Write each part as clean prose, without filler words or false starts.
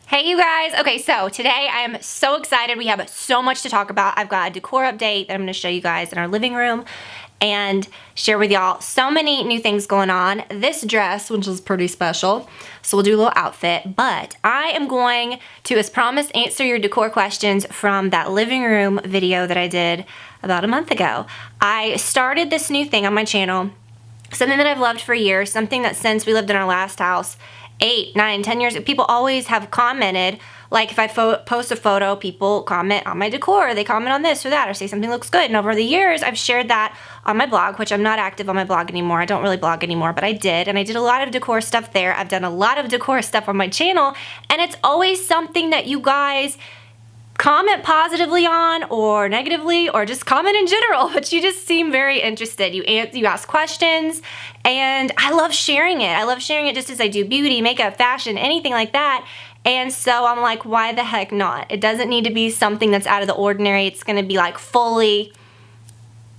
Hey you guys, okay, so today I am so excited. We have so much to talk about. I've got a decor update that I'm gonna show you guys in our living room and share with y'all so many new things going on. This dress, which is pretty special, so we'll do a little outfit, but I am going to, as promised, answer your decor questions from that living room video that I did about a month ago. I started this new thing on my channel, something that I've loved for years, something that since we lived in our last house, 8, 9, 10 years, people always have commented, like if I post a photo, people comment on my decor, they comment on this or that, or say something looks good. And over the years, I've shared that on my blog, which I'm not active on my blog anymore. I don't really blog anymore, but I did. And I did a lot of decor stuff there. I've done a lot of decor stuff on my channel. And it's always something that you guys comment positively on or negatively or just comment in general, but you just seem very interested. You ask questions and I love sharing it. I love sharing it just as I do beauty, makeup, fashion, anything like that. And so I'm like, why the heck not? It doesn't need to be something that's out of the ordinary. It's gonna be like fully,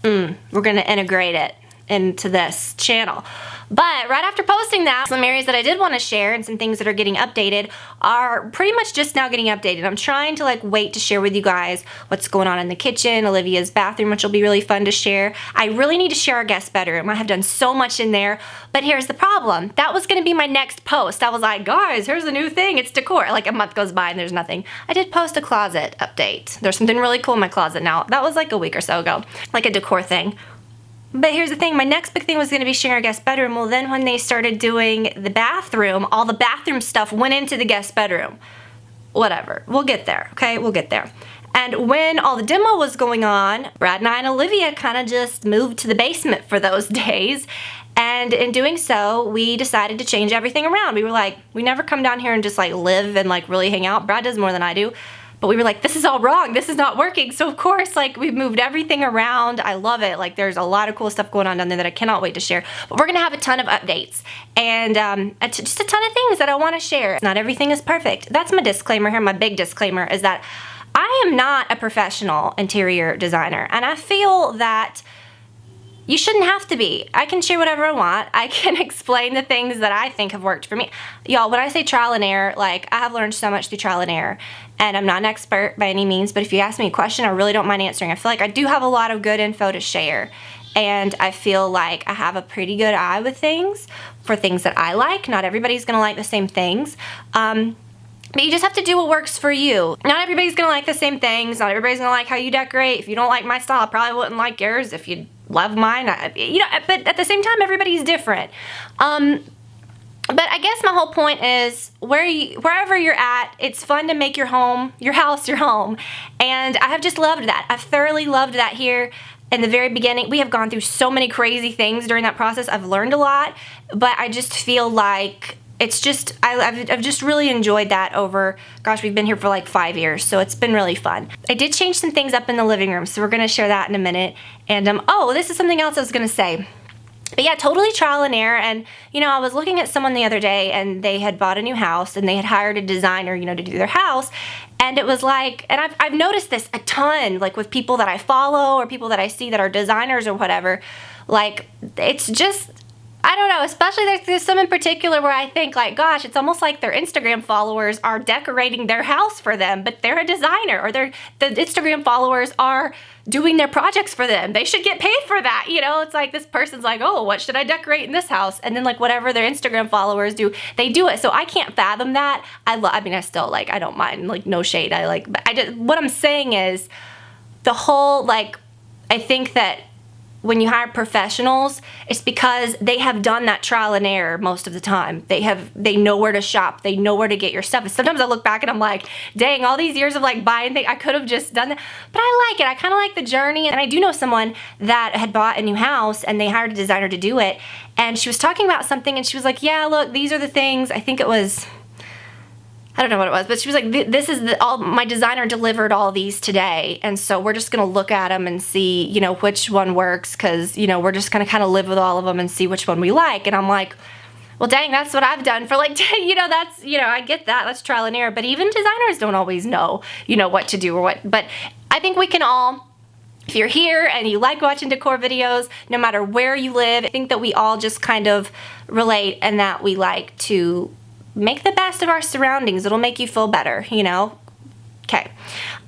we're gonna integrate it into this channel. But right after posting that, some areas that I did want to share and some things that are getting updated are pretty much just now getting updated. I'm trying to like wait to share with you guys what's going on in the kitchen, Olivia's bathroom, which will be really fun to share. I really need to share our guest bedroom. I have done so much in there, but here's the problem. That was going to be my next post. I was like, guys, here's a new thing. It's decor. Like a month goes by and there's nothing. I did post a closet update. There's something really cool in my closet now. That was like a week or so ago, like a decor thing. But here's the thing, my next big thing was going to be sharing our guest bedroom. Well, then when they started doing the bathroom, all the bathroom stuff went into the guest bedroom. Whatever, we'll get there, okay? We'll get there. And when all the demo was going on, Brad and I and Olivia kind of just moved to the basement for those days. And in doing so, we decided to change everything around. We were like, we never come down here and just like live and like really hang out. Brad does more than I do. But we were like, this is all wrong. This is not working. So of course, like we've moved everything around. I love it. Like there's a lot of cool stuff going on down there that I cannot wait to share. But we're gonna have a ton of updates and just a ton of things that I wanna share. Not everything is perfect. That's my disclaimer here. My big disclaimer is that I am not a professional interior designer. And I feel that you shouldn't have to be. I can share whatever I want. I can explain the things that I think have worked for me. Y'all, when I say trial and error, like I have learned so much through trial and error. And I'm not an expert by any means, but if you ask me a question, I really don't mind answering. I feel like I do have a lot of good info to share. And I feel like I have a pretty good eye with things for things that I like. Not everybody's gonna like the same things. But you just have to do what works for you. Not everybody's gonna like the same things. Not everybody's gonna like how you decorate. If you don't like my style, I probably wouldn't like yours. If you love mine, but at the same time, everybody's different. But I guess my whole point is wherever you're at, it's fun to make your home, your house, your home. And I have just loved that. I've thoroughly loved that here. In the very beginning, we have gone through so many crazy things during that process. I've learned a lot, but I just feel like it's just, I've just really enjoyed that over, gosh, we've been here for like 5 years, so it's been really fun. I did change some things up in the living room, so we're gonna share that in a minute. And oh, this is something else I was gonna say. But yeah, totally trial and error. And you know, I was looking at someone the other day and they had bought a new house and they had hired a designer, you know, to do their house. And it was like, and I've noticed this a ton, like with people that I follow or people that I see that are designers or whatever, like it's just, I don't know, especially there's some in particular where I think like, gosh, it's almost like their Instagram followers are decorating their house for them, but they're a designer, or the Instagram followers are doing their projects for them. They should get paid for that, you know? It's like this person's like, oh, what should I decorate in this house? And then like whatever their Instagram followers do, they do it. So I can't fathom that. I mean, I still like, I don't mind, like no shade. But what I'm saying is the whole, like, I think that when you hire professionals, it's because they have done that trial and error most of the time. They know where to shop. They know where to get your stuff. And sometimes I look back and I'm like, dang, all these years of like buying things, I could have just done that. But I like it. I kind of like the journey. And I do know someone that had bought a new house and they hired a designer to do it. And she was talking about something and she was like, yeah, look, these are the things. I think it was, I don't know what it was, but she was like, this is my designer delivered all these today. And so we're just going to look at them and see, you know, which one works. Cause you know, we're just going to kind of live with all of them and see which one we like. And I'm like, well, dang, that's what I've done for like, you know, that's, you know, I get that. That's trial and error. But even designers don't always know, you know, what to do or what. But I think we can all, if you're here and you like watching decor videos, no matter where you live, I think that we all just kind of relate and that we like to make the best of our surroundings. It'll make you feel better, you know? Okay.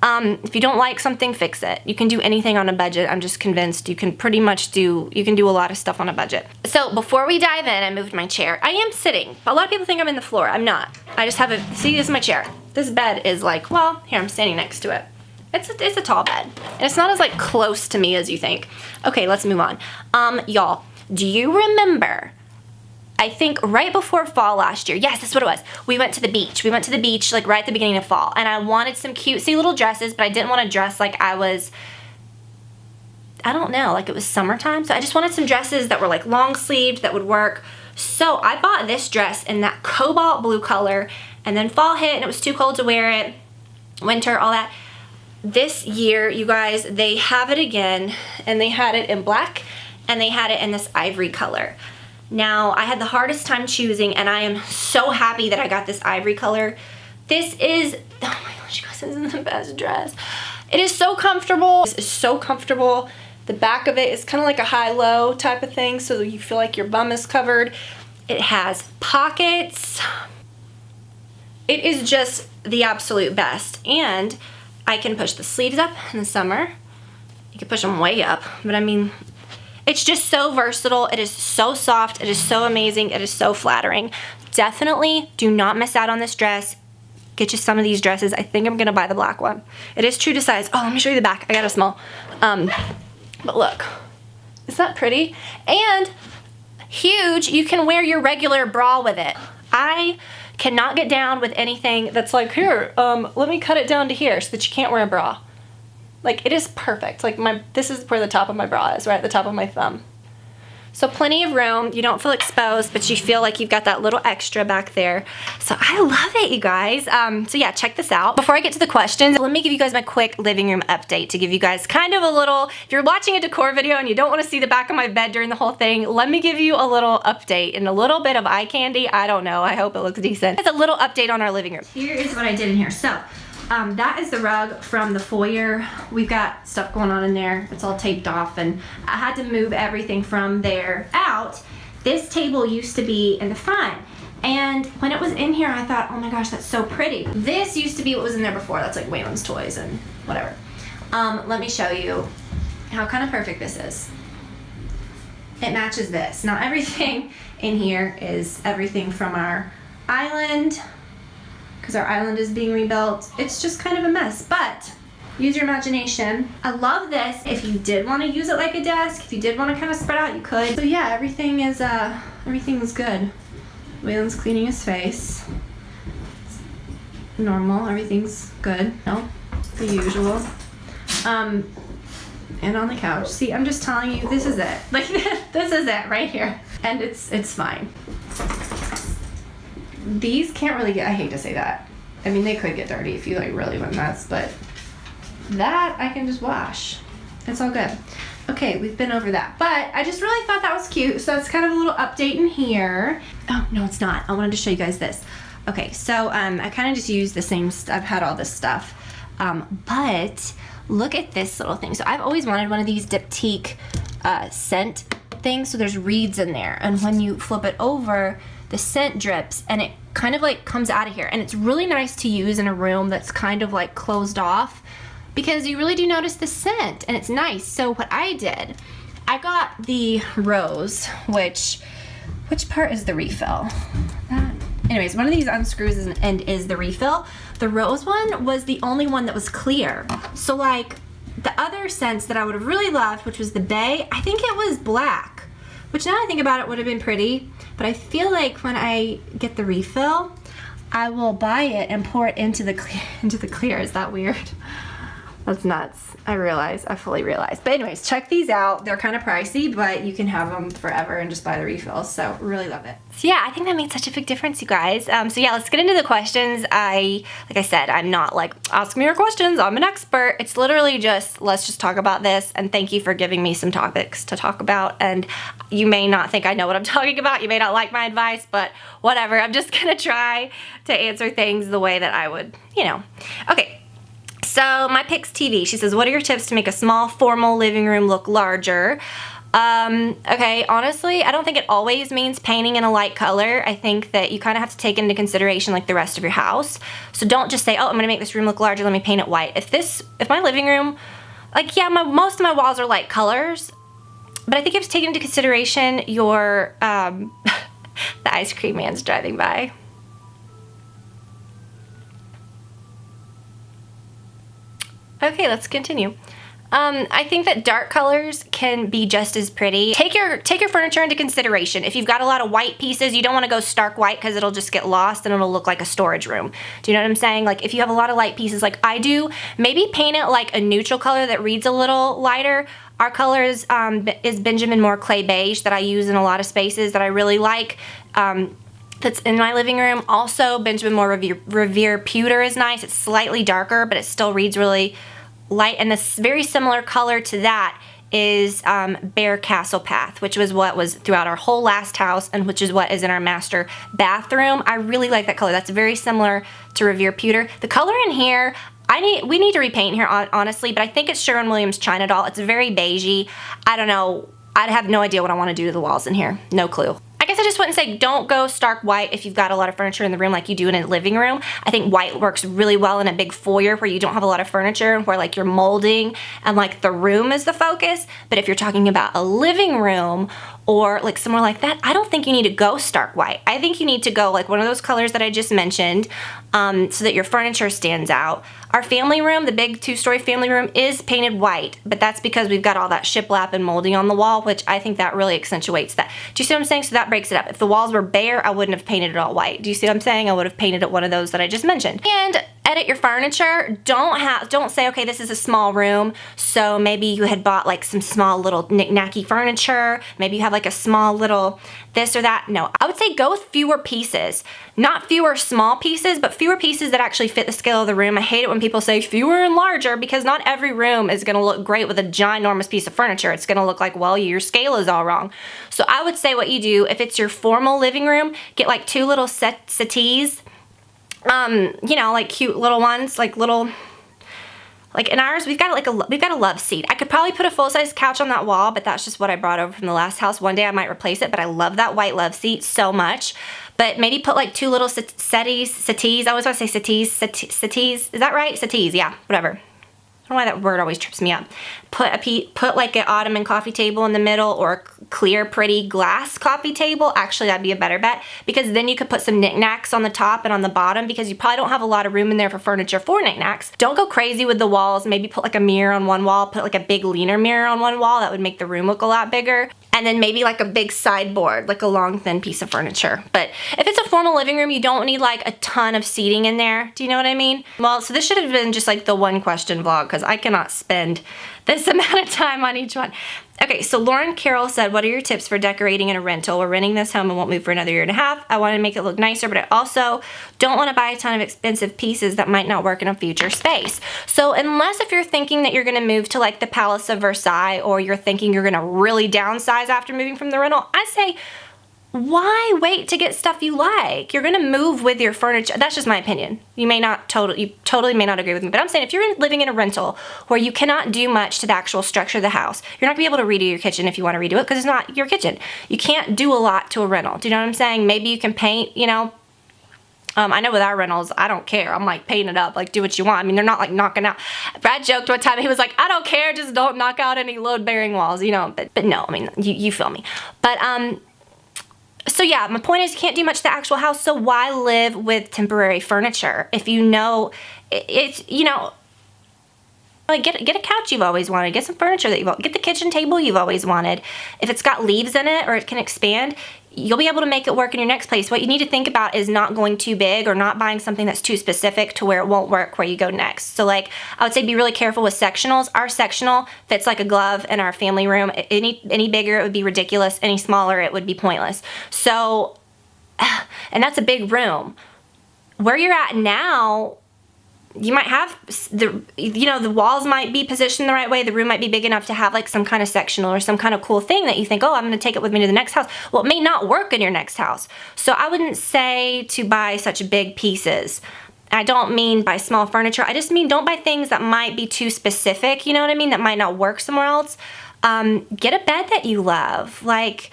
If you don't like something, fix it. You can do anything on a budget. I'm just convinced you can pretty much you can do a lot of stuff on a budget. So before we dive in, I moved my chair. I am sitting. A lot of people think I'm in the floor. I'm not. I just have see, this is my chair. This bed is like, well, here, I'm standing next to it. It's a tall bed. And it's not as like close to me as you think. Okay, let's move on. Y'all, do you remember, I think right before fall last year, yes, that's what it was. We went to the beach. We went to the beach like right at the beginning of fall, and I wanted some cutesy little dresses, but I didn't want to dress like I don't know, like it was summertime. So I just wanted some dresses that were like long sleeved that would work. So I bought this dress in that cobalt blue color, and then fall hit and it was too cold to wear it. Winter, all that. This year, you guys, they have it again, and they had it in black, and they had it in this ivory color. Now, I had the hardest time choosing, and I am so happy that I got this ivory color. This is, oh my gosh, you guys, this is the best dress. It is so comfortable. This is so comfortable. The back of it is kind of like a high-low type of thing, so you feel like your bum is covered. It has pockets. It is just the absolute best. And I can push the sleeves up in the summer. You can push them way up, but I mean, it's just so versatile. It is so soft. It is so amazing. It is so flattering. Definitely do not miss out on this dress. Get you some of these dresses. I think I'm gonna buy the black one. It is true to size. Oh, let me show you the back. I got a small. But look, isn't that pretty? And huge, you can wear your regular bra with it. I cannot get down with anything that's like, here, let me cut it down to here so that you can't wear a bra. Like, it is perfect. Like, this is where the top of my bra is, right at the top of my thumb. So plenty of room. You don't feel exposed, but you feel like you've got that little extra back there. So I love it, you guys. So yeah, check this out. Before I get to the questions, let me give you guys my quick living room update to give you guys kind of a little, if you're watching a decor video and you don't want to see the back of my bed during the whole thing, let me give you a little update and a little bit of eye candy. I don't know. I hope it looks decent. It's a little update on our living room. Here is what I did in here. So that is the rug from the foyer. We've got stuff going on in there. It's all taped off, and I had to move everything from there out. This table used to be in the front, and when it was in here, I thought, oh my gosh, that's so pretty. This used to be what was in there before. That's like Waylon's toys and whatever. Let me show you how kind of perfect this is. It matches this. Now everything in here is everything from our island, because our island is being rebuilt. It's just kind of a mess, but use your imagination. I love this. If you did want to use it like a desk, if you did want to kind of spread out, you could. So yeah, everything's good. Waylon's cleaning his face. Normal, everything's good. No, the usual. And on the couch. See, I'm just telling you, this is it. Like, this is it right here. And it's fine. These can't really get, I hate to say that. I mean, they could get dirty if you like really went nuts, but that I can just wash. It's all good. Okay, we've been over that, but I just really thought that was cute. So it's kind of a little update in here. Oh, no, it's not. I wanted to show you guys this. Okay, so I kind of just used the same, I've had all this stuff, but look at this little thing. So I've always wanted one of these diptyque scent things. So there's reeds in there, and when you flip it over, the scent drips and it kind of like comes out of here, and it's really nice to use in a room that's kind of like closed off, because you really do notice the scent, and it's nice. So what I did, I got the rose, which part is the refill? Anyways, one of these unscrews and is the refill. The rose one was the only one that was clear. So like the other scents that I would have really loved, which was the bay, I think it was black, which now I think about it would have been pretty, but I feel like when I get the refill, I will buy it and pour it into the clear. Is that weird? That's nuts. I fully realize. But anyways, check these out. They're kind of pricey, but you can have them forever and just buy the refills. So really love it. So yeah, I think that made such a big difference, you guys. So yeah, let's get into the questions. Like I said, I'm not like, ask me your questions, I'm an expert. It's literally just, let's just talk about this, and thank you for giving me some topics to talk about. And you may not think I know what I'm talking about. You may not like my advice, but whatever. I'm just gonna try to answer things the way that I would, you know. Okay. So my Pix TV, she says, what are your tips to make a small formal living room look larger? Okay, honestly, I don't think it always means painting in a light color. I think that you kind of have to take into consideration like the rest of your house. So don't just say, oh, I'm gonna make this room look larger, let me paint it white. If my living room, like, yeah, most of my walls are light colors, but I think you have to take into consideration your, the ice cream man's driving by. Okay, let's continue. I think that dark colors can be just as pretty. Take your furniture into consideration. If you've got a lot of white pieces, you don't want to go stark white because it'll just get lost and it'll look like a storage room. Do you know what I'm saying? Like if you have a lot of light pieces like I do, maybe paint it like a neutral color that reads a little lighter. Our color is Benjamin Moore Clay Beige that I use in a lot of spaces that I really like. That's in my living room. Also, Benjamin Moore Revere Pewter is nice. It's slightly darker, but it still reads really light. And this very similar color to that is Bear Castle Path, which was what was throughout our whole last house and which is what is in our master bathroom. I really like that color. That's very similar to Revere Pewter. The color in here, we need to repaint here, honestly, but I think it's Sherwin-Williams China Doll. It's very beigey. I don't know. I have no idea what I want to do to the walls in here. No clue. I guess I just wouldn't say don't go stark white if you've got a lot of furniture in the room like you do in a living room. I think white works really well in a big foyer where you don't have a lot of furniture, where like you're molding and like the room is the focus. But if you're talking about a living room or like somewhere like that, I don't think you need to go stark white. I think you need to go like one of those colors that I just mentioned so that your furniture stands out. Our family room, the big 2-story family room, is painted white, but that's because we've got all that shiplap and molding on the wall, which I think that really accentuates that. Do you see what I'm saying? So that breaks it up. If the walls were bare, I wouldn't have painted it all white. Do you see what I'm saying? I would have painted it one of those that I just mentioned. And edit your furniture. Don't say, okay, this is a small room, so maybe you had bought like some small little knick-knacky furniture. Maybe you have like a small little this or that. No, I would say go with fewer pieces. Not fewer small pieces, but fewer pieces that actually fit the scale of the room. I hate it when people say fewer and larger because not every room is gonna look great with a ginormous piece of furniture. It's gonna look like, well, your scale is all wrong. So I would say what you do, if it's your formal living room, get like 2 little settees. You know, like cute little ones, like little, like in ours, we've got a love seat. I could probably put a full-size couch on that wall, but that's just what I brought over from the last house. One day I might replace it, but I love that white love seat so much. But maybe put like 2 little settees. I always want to say settees. Is that right? Settees, yeah, whatever. I don't know why that word always trips me up. Put like an ottoman coffee table in the middle or a clear, pretty glass coffee table. Actually, that'd be a better bet because then you could put some knickknacks on the top and on the bottom because you probably don't have a lot of room in there for furniture for knickknacks. Don't go crazy with the walls. Maybe put like a mirror on one wall, put like a big leaner mirror on one wall. That would make the room look a lot bigger. And then maybe like a big sideboard, like a long, thin piece of furniture. But if it's a formal living room, you don't need like a ton of seating in there. Do you know what I mean? Well, so this should have been just like the one question vlog because I cannot spend this amount of time on each one. Okay, so Lauren Carroll said, what are your tips for decorating in a rental? We're renting this home and won't move for another 1.5 years. I want to make it look nicer, but I also don't want to buy a ton of expensive pieces that might not work in a future space. So unless if you're thinking that you're going to move to like the Palace of Versailles or you're thinking you're going to really downsize after moving from the rental, I say, why wait to get stuff you like? You're gonna move with your furniture. That's just my opinion. You totally may not agree with me, but I'm saying if you're living in a rental where you cannot do much to the actual structure of the house, you're not gonna be able to redo your kitchen if you want to redo it because it's not your kitchen. You can't do a lot to a rental. Do you know what I'm saying? Maybe you can paint, you know. I know with our rentals, I don't care. I'm like, paint it up, like do what you want. I mean, they're not like knocking out. Brad joked one time, he was like, I don't care, just don't knock out any load-bearing walls, you know. But no, I mean, you feel me. But so yeah, my point is you can't do much to the actual house, so why live with temporary furniture if you know it's, you know, like get a couch you've always wanted, get some furniture that get the kitchen table you've always wanted. If it's got leaves in it or it can expand, you'll be able to make it work in your next place. What you need to think about is not going too big or not buying something that's too specific to where it won't work where you go next. So like, I would say be really careful with sectionals. Our sectional fits like a glove in our family room. Any bigger, it would be ridiculous. Any smaller, it would be pointless. So, and that's a big room. Where you're at now, you might have the walls might be positioned the right way. The room might be big enough to have like some kind of sectional or some kind of cool thing that you think, oh, I'm going to take it with me to the next house. Well, it may not work in your next house. So I wouldn't say to buy such big pieces. I don't mean buy small furniture. I just mean don't buy things that might be too specific. You know what I mean? That might not work somewhere else. Get a bed that you love. Like,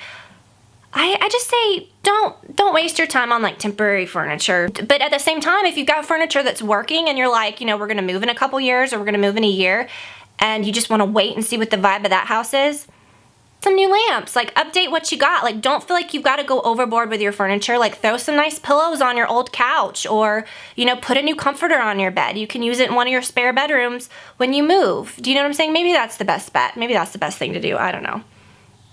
I just say don't waste your time on like temporary furniture. But at the same time, if you've got furniture that's working and you're like, you know, we're gonna move in a couple years or we're gonna move in a year, and you just wanna wait and see what the vibe of that house is, some new lamps, like update what you got. Like, don't feel like you've got to go overboard with your furniture. Like, throw some nice pillows on your old couch, or, you know, put a new comforter on your bed. You can use it in one of your spare bedrooms when you move. Do you know what I'm saying? Maybe that's the best bet. Maybe that's the best thing to do. I don't know.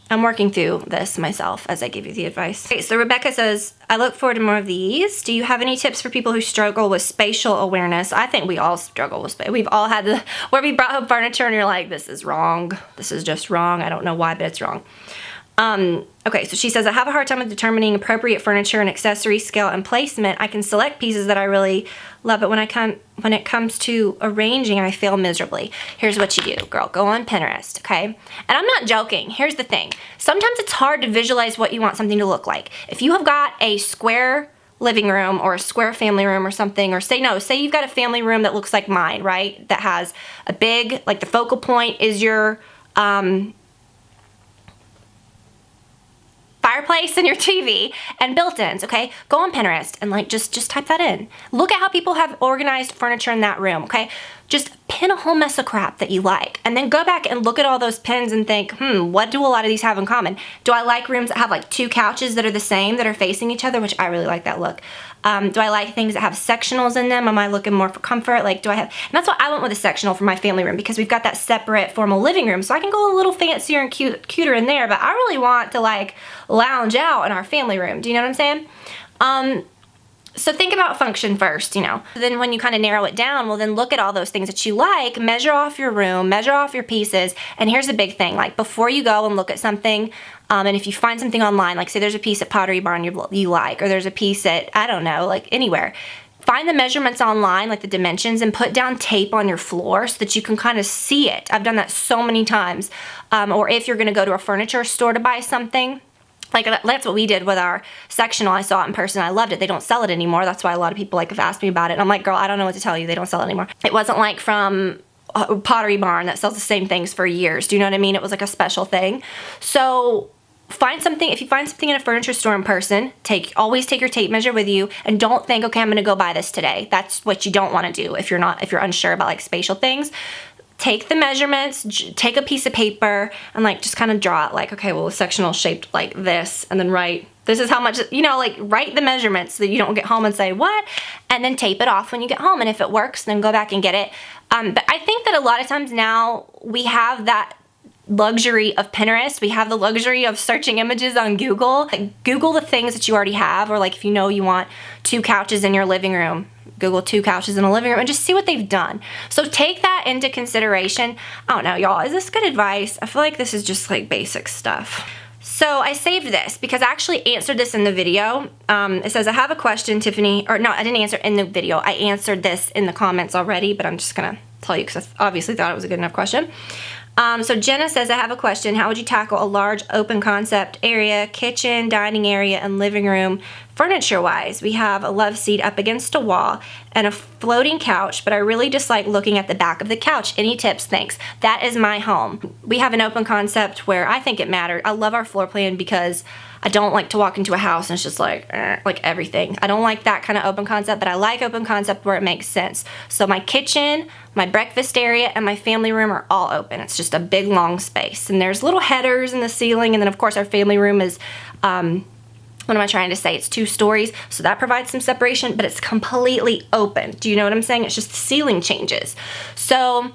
I'm working through this myself as I give you the advice. Okay, so Rebecca says, I look forward to more of these. Do you have any tips for people who struggle with spatial awareness? I think we all struggle with spatial. We've all had where we brought home furniture and you're like, this is wrong. This is just wrong. I don't know why, but it's wrong. Okay, so she says, I have a hard time with determining appropriate furniture and accessory scale and placement. I can select pieces that I really love, but when it comes to arranging, I fail miserably. Here's what you do, girl. Go on Pinterest, okay? And I'm not joking. Here's the thing. Sometimes it's hard to visualize what you want something to look like. If you have got a square living room or a square family room or something, or say you've got a family room that looks like mine, right? That has a big, like the focal point is your, fireplace and your TV and built-ins, okay? Go on Pinterest and like just type that in. Look at how people have organized furniture in that room, okay? Just pin a whole mess of crap that you like, and then go back and look at all those pins and think, what do a lot of these have in common? Do I like rooms that have like two couches that are the same, that are facing each other, which I really like that look. Do I like things that have sectionals in them? Am I looking more for comfort? Like, do I have, and that's why I went with a sectional for my family room, because we've got that separate formal living room, so I can go a little fancier and cuter in there, but I really want to like lounge out in our family room. Do you know what I'm saying? So think about function first, you know. Then when you kind of narrow it down, well then look at all those things that you like, measure off your room, measure off your pieces, and here's the big thing, like before you go and look at something, and if you find something online, like say there's a piece at Pottery Barn you like, or there's a piece at, I don't know, like anywhere, find the measurements online, like the dimensions, and put down tape on your floor so that you can kind of see it. I've done that so many times. Or if you're gonna go to a furniture store to buy something, like that's what we did with our sectional. I saw it in person. I loved it. They don't sell it anymore. That's why a lot of people like have asked me about it. And I'm like, girl, I don't know what to tell you. They don't sell it anymore. It wasn't like from Pottery Barn that sells the same things for years. Do you know what I mean? It was like a special thing. So find something. If you find something in a furniture store in person, always take your tape measure with you, and don't think, okay, I'm going to go buy this today. That's what you don't want to do if you're unsure about like spatial things. Take the measurements, take a piece of paper, and like just kind of draw it like, okay, well, the sectional shaped like this, and then write, this is how much, you know, like write the measurements so that you don't get home and say, what? And then tape it off when you get home, and if it works, then go back and get it. But I think that a lot of times now we have that luxury of Pinterest. We have the luxury of searching images on Google. Like, Google the things that you already have, or like if you know you want 2 couches in your living room, Google 2 couches in a living room and just see what they've done. So take that into consideration. I don't know, y'all, is this good advice? I feel like this is just like basic stuff. So I saved this because I actually answered this in the video. It says, I have a question, Tiffany, or no, I didn't answer in the video. I answered this in the comments already, but I'm just gonna tell you because I obviously thought it was a good enough question. So Jenna says, I have a question. How would you tackle a large open concept area, kitchen, dining area, and living room furniture-wise? We have a love seat up against a wall and a floating couch, but I really dislike looking at the back of the couch. Any tips? Thanks. That is my home. We have an open concept where I think it matters. I love our floor plan because I don't like to walk into a house and it's just like everything. I don't like that kind of open concept, but I like open concept where it makes sense. So my kitchen, my breakfast area, and my family room are all open. It's just a big long space. And there's little headers in the ceiling, and then of course our family room is, what am I trying to say? It's 2 stories, so that provides some separation, but it's completely open. Do you know what I'm saying? It's just the ceiling changes. So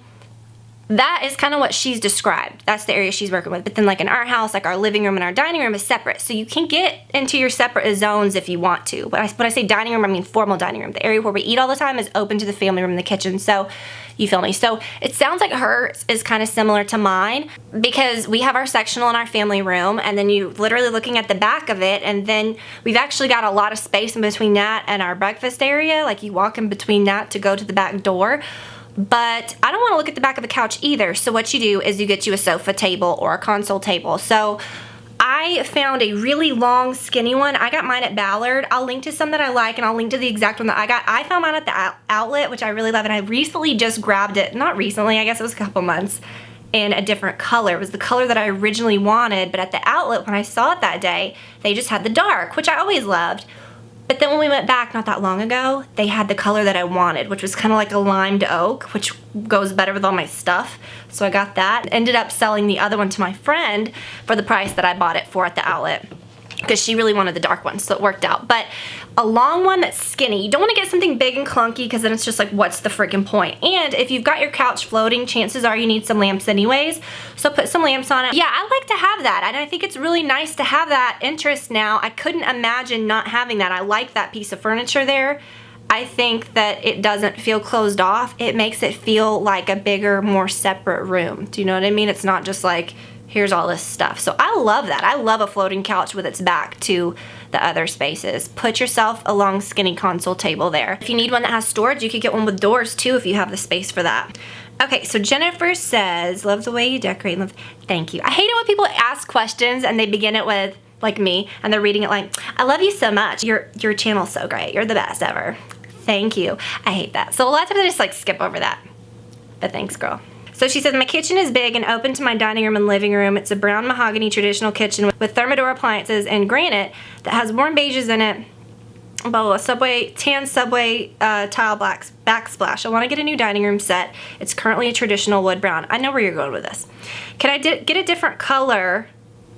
that is kind of what she's described. That's the area she's working with. But then like in our house, like our living room and our dining room is separate. So you can get into your separate zones if you want to. But when I say dining room, I mean formal dining room. The area where we eat all the time is open to the family room and the kitchen. So you feel me? So it sounds like hers is kind of similar to mine because we have our sectional in our family room, and then you're literally looking at the back of it, and then we've actually got a lot of space in between that and our breakfast area. Like you walk in between that to go to the back door. But I don't want to look at the back of the couch either. So what you do is you get you a sofa table or a console table. So I found a really long skinny one. I got mine at Ballard. I'll link to some that I like, and I'll link to the exact one that I got. I found mine at the outlet, which I really love, and I recently just grabbed it. Not recently, I guess it was a couple months. in a different color. It was the color that I originally wanted, but at the outlet when I saw it that day, they just had the dark, which I always loved. But then when we went back not that long ago, they had the color that I wanted, which was kind of like a limed oak, which goes better with all my stuff. So I got that. Ended up selling the other one to my friend for the price that I bought it for at the outlet, because she really wanted the dark one, so it worked out. But a long one that's skinny, you don't want to get something big and clunky, because then it's just like, what's the freaking point? And if you've got your couch floating, chances are you need some lamps anyways, so put some lamps on it. Yeah, I like to have that, and I think it's really nice to have that interest now. I couldn't imagine not having that. I like that piece of furniture there. I think that it doesn't feel closed off. It makes it feel like a bigger, more separate room. Do you know what I mean? It's not just like, here's all this stuff. So I love that. I love a floating couch with its back to the other spaces. Put yourself a long skinny console table there. If you need one that has storage, you could get one with doors too if you have the space for that. Okay, so Jennifer says, love the way you decorate. Love. Thank you. I hate it when people ask questions and they begin it with, like me, and they're reading it like, I love you so much. Your channel's so great. You're the best ever. Thank you. I hate that. So a lot of times I just like skip over that. But thanks, girl. So she says, my kitchen is big and open to my dining room and living room. It's a brown mahogany traditional kitchen with Thermador appliances and granite that has warm beiges in it. Blah, blah, blah. Tan subway tile backsplash. I want to get a new dining room set. It's currently a traditional wood brown. I know where you're going with this. Can I get a different color?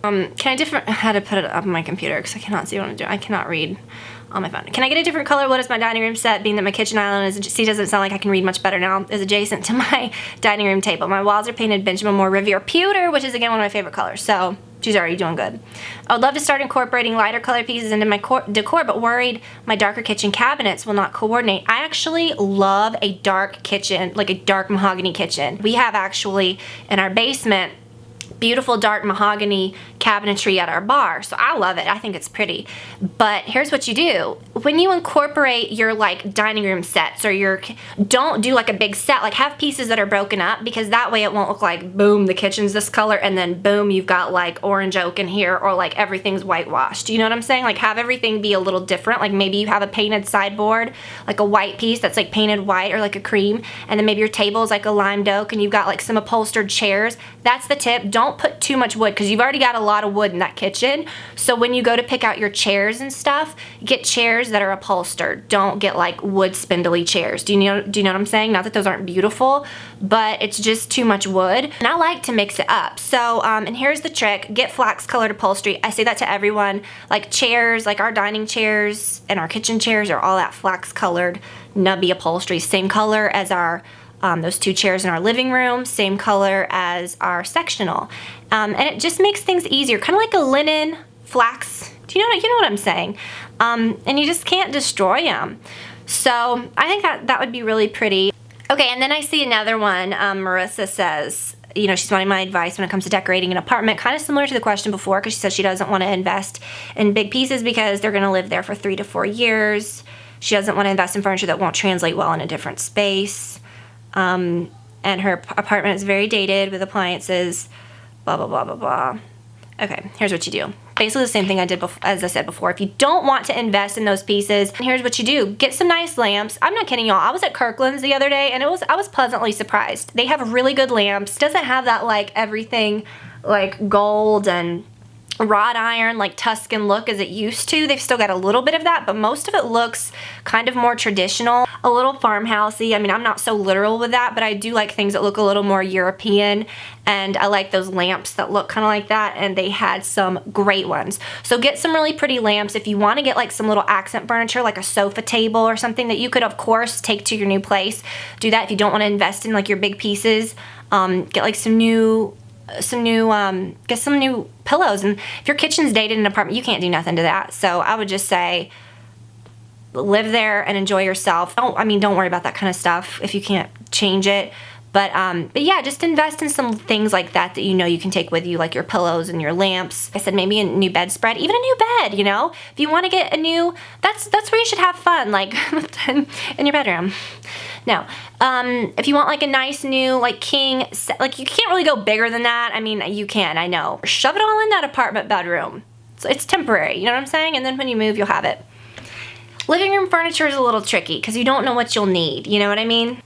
I had to put it up on my computer because I cannot see what I'm doing. I cannot read on my phone. Can I get a different color? What is my dining room set? Being that my kitchen island is, see, doesn't sound like I can read much better now, is adjacent to my dining room table. My walls are painted Benjamin Moore Riviera Pewter, which is again one of my favorite colors. So she's already doing good. I would love to start incorporating lighter color pieces into my decor, but worried my darker kitchen cabinets will not coordinate. I actually love a dark kitchen, like a dark mahogany kitchen. We have actually in our basement beautiful dark mahogany cabinetry at our bar, so I love it. I think it's pretty. But here's what you do. When you incorporate your like dining room sets, or don't do like a big set, like have pieces that are broken up, because that way it won't look like boom, the kitchen's this color and then boom, you've got like orange oak in here, or like everything's whitewashed. Do you know what I'm saying? Like have everything be a little different. Like maybe you have a painted sideboard, like a white piece that's like painted white or like a cream, and then maybe your table is like a limed oak and you've got like some upholstered chairs. That's the tip. Don't put too much wood, because you've already got a lot of wood in that kitchen. So when you go to pick out your chairs and stuff, get chairs that are upholstered. Don't get like wood spindly chairs. Do you know what I'm saying? Not that those aren't beautiful, but it's just too much wood. And I like to mix it up. So and here's the trick. Get flax colored upholstery. I say that to everyone. Like chairs, like our dining chairs and our kitchen chairs are all that flax colored nubby upholstery. Same color as our those two chairs in our living room, same color as our sectional. And it just makes things easier, kind of like a linen flax. Do you know what I'm saying? And you just can't destroy them. So I think that would be really pretty. Okay, and then I see another one. Marissa says, you know, she's wanting my advice when it comes to decorating an apartment, kind of similar to the question before, because she says she doesn't want to invest in big pieces because they're going to live there for 3 to 4 years. She doesn't want to invest in furniture that won't translate well in a different space. And her apartment is very dated with appliances, blah, blah, blah, blah, blah. Okay, here's what you do. Basically the same thing I did as I said before. If you don't want to invest in those pieces, here's what you do. Get some nice lamps. I'm not kidding y'all. I was at Kirkland's the other day and I was pleasantly surprised. They have really good lamps. Doesn't have that like everything like gold and wrought iron like Tuscan look as it used to. They've still got a little bit of that, but most of it looks kind of more traditional, a little farmhousey. I mean, I'm not so literal with that, but I do like things that look a little more European, and I like those lamps that look kind of like that, and they had some great ones. So get some really pretty lamps. If you want to get like some little accent furniture, like a sofa table or something that you could of course take to your new place, do that. If you don't want to invest in like your big pieces, get like some new pillows. And if your kitchen's dated in an apartment, you can't do nothing to that. So I would just say live there and enjoy yourself. Don't worry about that kind of stuff if you can't change it. But yeah, just invest in some things like that you know you can take with you, like your pillows and your lamps. I said maybe a new bedspread, even a new bed, you know? If you want to get a new, that's where you should have fun, like in your bedroom. No, if you want like a nice new like king set, like you can't really go bigger than that. I mean, you can, I know. Shove it all in that apartment bedroom. So it's temporary, you know what I'm saying? And then when you move, you'll have it. Living room furniture is a little tricky because you don't know what you'll need, you know what I mean?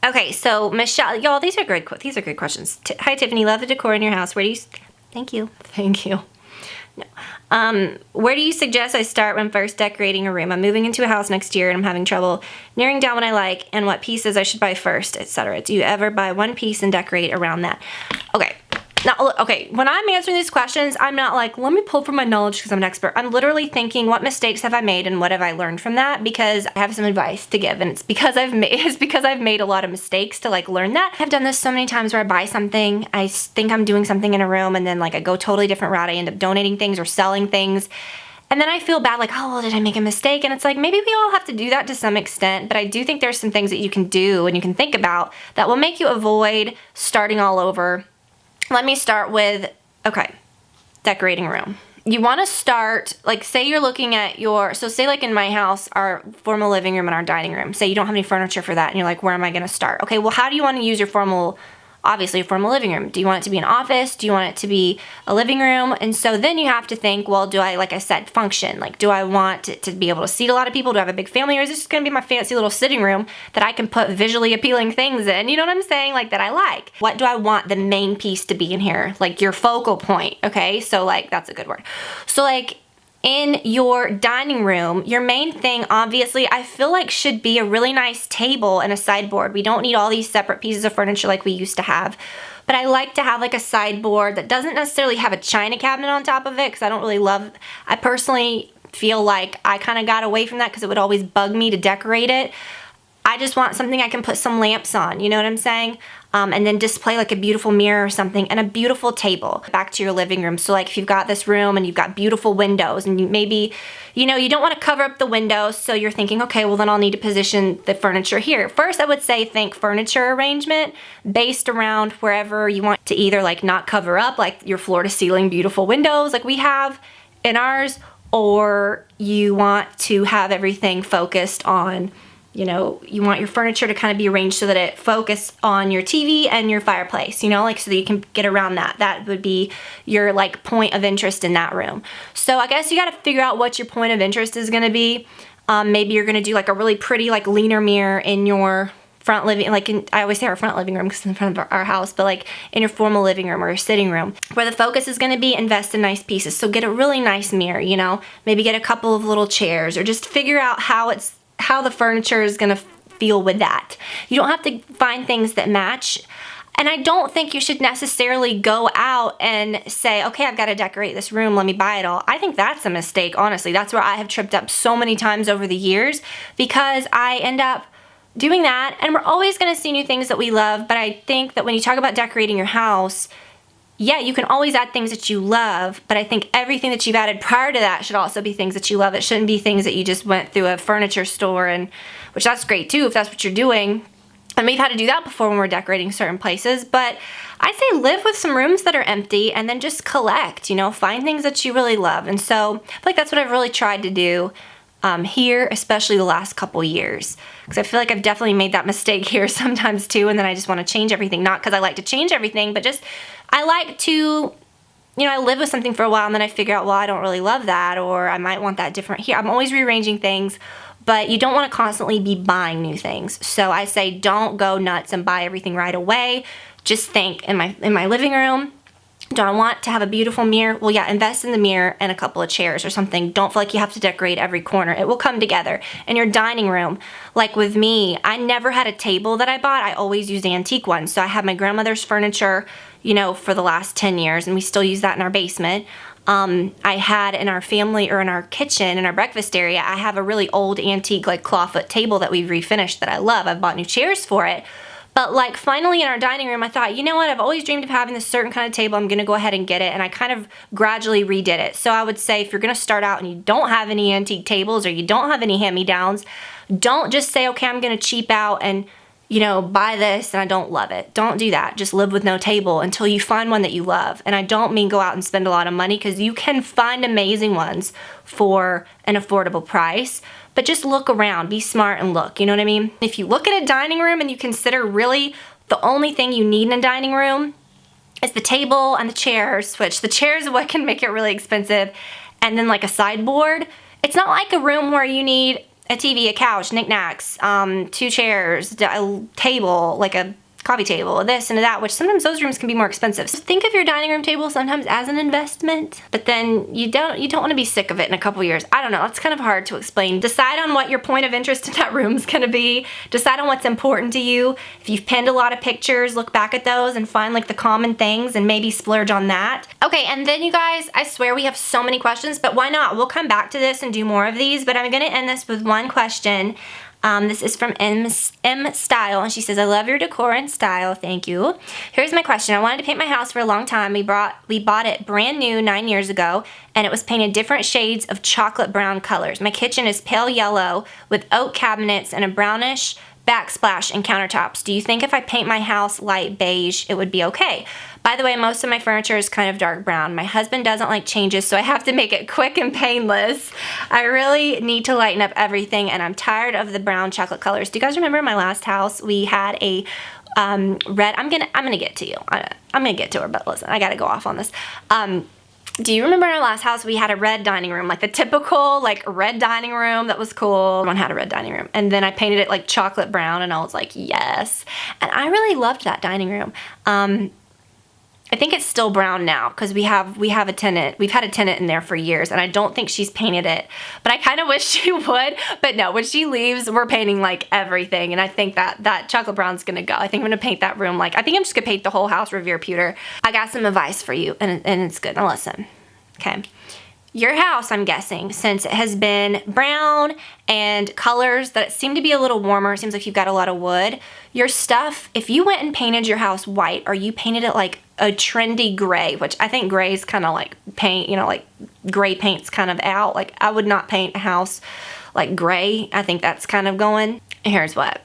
Okay, so Michelle, y'all, these are good questions. Hi Tiffany, love the decor in your house. Where do you, thank you. No. Where do you suggest I start when first decorating a room? I'm moving into a house next year and I'm having trouble narrowing down what I like and what pieces I should buy first, etc. Do you ever buy one piece and decorate around that? Okay. Now, okay, when I'm answering these questions, I'm not like, let me pull from my knowledge because I'm an expert. I'm literally thinking, what mistakes have I made and what have I learned from that? Because I have some advice to give, and it's because I've made a lot of mistakes to like learn that. I've done this so many times where I buy something, I think I'm doing something in a room, and then like I go totally different route. I end up donating things or selling things. And then I feel bad, like, oh, well, did I make a mistake? And it's like, maybe we all have to do that to some extent, but I do think there's some things that you can do and you can think about that will make you avoid starting all over. Let me start with, okay, decorating a room. You want to start, like, say you're looking at your, so say like in my house, our formal living room and our dining room, say you don't have any furniture for that and you're like, where am I going to start? Okay, well, how do you want to use your formal, obviously a formal living room? Do you want it to be an office? Do you want it to be a living room? And so then you have to think, well, do I, like I said, function? Like, do I want it to be able to seat a lot of people? Do I have a big family? Or is this just going to be my fancy little sitting room that I can put visually appealing things in? You know what I'm saying? Like, that I like. What do I want the main piece to be in here? Like your focal point, okay? So like, that's a good word. So like, in your dining room, your main thing, obviously, I feel like should be a really nice table and a sideboard. We don't need all these separate pieces of furniture like we used to have. But I like to have like a sideboard that doesn't necessarily have a china cabinet on top of it because I don't really love, I personally feel like I kind of got away from that because it would always bug me to decorate it. I just want something I can put some lamps on, you know what I'm saying? And then display like a beautiful mirror or something and a beautiful table back to your living room. So like if you've got this room and you've got beautiful windows and you maybe, you know, you don't want to cover up the windows. So you're thinking, okay, well then I'll need to position the furniture here. First, I would say think furniture arrangement based around wherever you want to either like not cover up like your floor to ceiling beautiful windows like we have in ours, or you want to have everything focused on, you know, you want your furniture to kind of be arranged so that it focuses on your TV and your fireplace, you know, like so that you can get around that. That would be your like point of interest in that room. So I guess you got to figure out what your point of interest is going to be. Maybe you're going to do like a really pretty like leaner mirror in your front living, like I always say our front living room because it's in front of our house, but like in your formal living room or your sitting room where the focus is going to be invest in nice pieces. So get a really nice mirror, you know, maybe get a couple of little chairs or just figure out how the furniture is going to feel with that. You don't have to find things that match. And I don't think you should necessarily go out and say, okay, I've got to decorate this room, let me buy it all. I think that's a mistake, honestly. That's where I have tripped up so many times over the years because I end up doing that, and we're always going to see new things that we love, but I think that when you talk about decorating your house, yeah, you can always add things that you love, but I think everything that you've added prior to that should also be things that you love. It shouldn't be things that you just went through a furniture store, and which that's great too if that's what you're doing. And we've had to do that before when we're decorating certain places, but I say live with some rooms that are empty and then just collect, you know, find things that you really love. And so I feel like that's what I've really tried to do here, especially the last couple years, because I feel like I've definitely made that mistake here sometimes too, and then I just want to change everything, not because I like to change everything, but just I like to, you know, I live with something for a while and then I figure out, well, I don't really love that, or I might want that different here. I'm always rearranging things, but you don't want to constantly be buying new things. So I say don't go nuts and buy everything right away. Just think, in my living room, do I want to have a beautiful mirror? Well, yeah, invest in the mirror and a couple of chairs or something. Don't feel like you have to decorate every corner. It will come together. In your dining room, like with me, I never had a table that I bought. I always used antique ones. So I had my grandmother's furniture, you know, for the last 10 years, and we still use that in our basement. I had in our family, or in our kitchen, in our breakfast area, I have a really old antique like clawfoot table that we've refinished that I love. I've bought new chairs for it. But like finally in our dining room, I thought, you know what, I've always dreamed of having this certain kind of table. I'm going to go ahead and get it. And I kind of gradually redid it. So I would say if you're going to start out and you don't have any antique tables or you don't have any hand-me-downs, don't just say, okay, I'm going to cheap out and, you know, buy this and I don't love it. Don't do that. Just live with no table until you find one that you love. And I don't mean go out and spend a lot of money, because you can find amazing ones for an affordable price. But just look around, be smart and look, you know what I mean? If you look at a dining room and you consider really the only thing you need in a dining room is the table and the chairs, which the chairs are what can make it really expensive, and then like a sideboard, it's not like a room where you need a TV, a couch, knickknacks, 2 chairs, a table, like a coffee table, this and that, which sometimes those rooms can be more expensive. So think of your dining room table sometimes as an investment, but then you don't want to be sick of it in a couple years. I don't know, it's kind of hard to explain. Decide on what your point of interest in that room is going to be. Decide on what's important to you. If you've pinned a lot of pictures, look back at those and find like the common things and maybe splurge on that. Okay, and then you guys, I swear we have so many questions, but why not? We'll come back to this and do more of these, but I'm going to end this with one question. This is from M Style, and she says, I love your decor and style, thank you. Here's my question. I wanted to paint my house for a long time. We bought it brand new 9 years ago, and it was painted different shades of chocolate brown colors. My kitchen is pale yellow with oak cabinets and a brownish backsplash and countertops. Do you think if I paint my house light beige, it would be okay? By the way, most of my furniture is kind of dark brown. My husband doesn't like changes, so I have to make it quick and painless. I really need to lighten up everything, and I'm tired of the brown chocolate colors. Do you guys remember my last house? We had a red, I'm gonna get to you. I'm gonna get to her, but listen, I gotta go off on this. Do you remember in our last house we had a red dining room, like the typical like red dining room that was cool? Everyone had a red dining room, and then I painted it like chocolate brown, and I was like, yes. And I really loved that dining room. I think it's still brown now because we have a tenant. We've had a tenant in there for years, and I don't think she's painted it. But I kind of wish she would. But no, when she leaves, we're painting like everything, and I think that chocolate brown's gonna go. I think I'm gonna paint that room like, I think I'm just gonna paint the whole house Revere pewter. I got some advice for you, and it's good. Now listen, okay. Your house, I'm guessing, since it has been brown and colors that seem to be a little warmer, it seems like you've got a lot of wood. Your stuff, if you went and painted your house white, or you painted it like a trendy gray, which I think gray is kind of like paint, you know, like gray paint's kind of out. Like I would not paint a house like gray. I think that's kind of going. And here's what.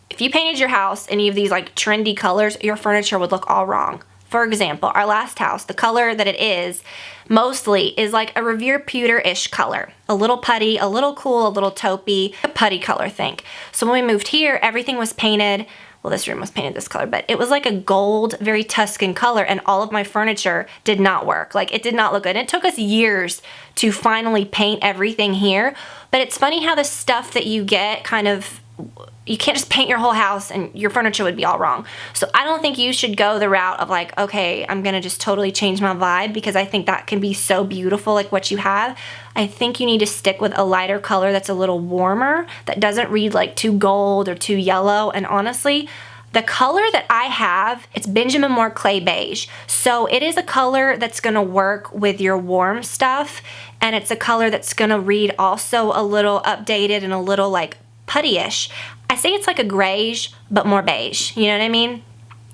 If you painted your house any of these like trendy colors, your furniture would look all wrong. For example, our last house, the color that it is mostly is like a Revere pewter-ish color. A little putty, a little cool, a little taupey, a putty color, think. So when we moved here, everything was painted, well, this room was painted this color, but it was like a gold, very Tuscan color, and all of my furniture did not work. Like, it did not look good. And it took us years to finally paint everything here. But it's funny how the stuff that you get kind of, you can't just paint your whole house and your furniture would be all wrong. So I don't think you should go the route of like, okay, I'm gonna just totally change my vibe, because I think that can be so beautiful, like what you have. I think you need to stick with a lighter color that's a little warmer, that doesn't read like too gold or too yellow. And honestly, the color that I have, it's Benjamin Moore Clay Beige. So it is a color that's gonna work with your warm stuff, and it's a color that's gonna read also a little updated and a little like putty-ish. I say it's like a grayish, but more beige. You know what I mean?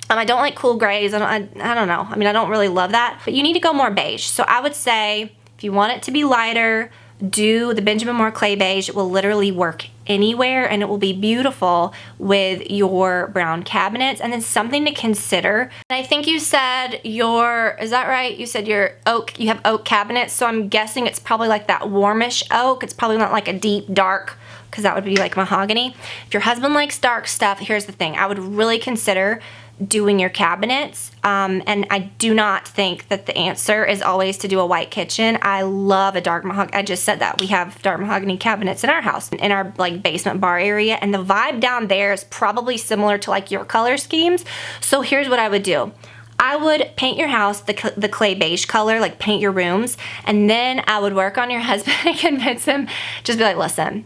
I don't like cool grays. I don't know. I mean, I don't really love that, but you need to go more beige. So I would say if you want it to be lighter, do the Benjamin Moore Clay Beige. It will literally work anywhere, and it will be beautiful with your brown cabinets. And then something to consider. And I think you said is that right? You said your oak, you have oak cabinets. So I'm guessing it's probably like that warmish oak. It's probably not like a deep dark, because that would be like mahogany. If your husband likes dark stuff, here's the thing. I would really consider doing your cabinets. And I do not think that the answer is always to do a white kitchen. I love a dark mahogany. I just said that. We have dark mahogany cabinets in our house, in our like basement bar area. And the vibe down there is probably similar to like your color schemes. So here's what I would do. I would paint your house the clay beige color, like paint your rooms. And then I would work on your husband and convince him, just be like, listen,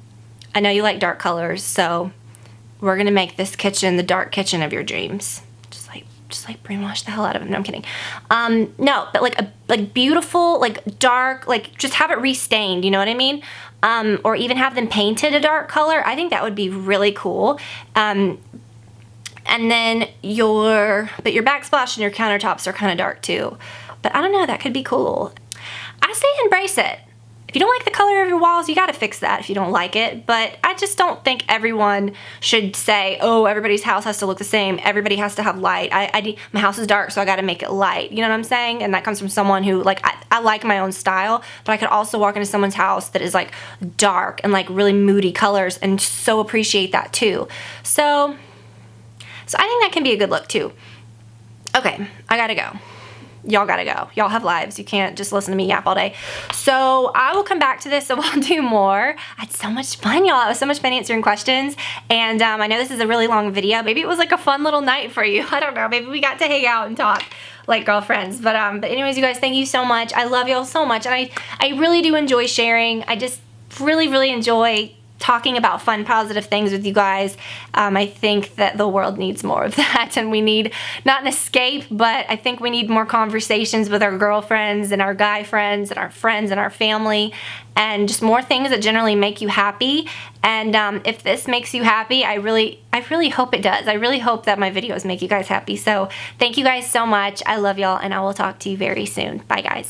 I know you like dark colors, so we're gonna make this kitchen the dark kitchen of your dreams. Just like brainwash the hell out of him. No, I'm kidding. No, but like beautiful, like dark, like just have it restained, you know what I mean? Or even have them painted a dark color. I think that would be really cool. And then your backsplash and your countertops are kind of dark too. But I don't know, that could be cool. I say embrace it. If you don't like the color of your walls, you gotta fix that if you don't like it. But I just don't think everyone should say, oh, everybody's house has to look the same. Everybody has to have light. My house is dark, so I gotta make it light. You know what I'm saying? And that comes from someone who, like, I like my own style, but I could also walk into someone's house that is like dark and like really moody colors and so appreciate that too. So I think that can be a good look too. Okay, I gotta go. y'all gotta go. Y'all have lives. You can't just listen to me yap all day. So I will come back to this, so we'll do more. I had so much fun, y'all. It was so much fun answering questions. And I know this is a really long video. Maybe it was like a fun little night for you. I don't know. Maybe we got to hang out and talk like girlfriends. But anyways, you guys, thank you so much. I love y'all so much. And I really do enjoy sharing. I just really enjoy talking about fun, positive things with you guys. I think that the world needs more of that, and we need not an escape, but I think we need more conversations with our girlfriends and our guy friends and our family, and just more things that generally make you happy. And if this makes you happy, I really hope it does. I really hope that my videos make you guys happy. So thank you guys so much. I love y'all, and I will talk to you very soon. Bye, guys.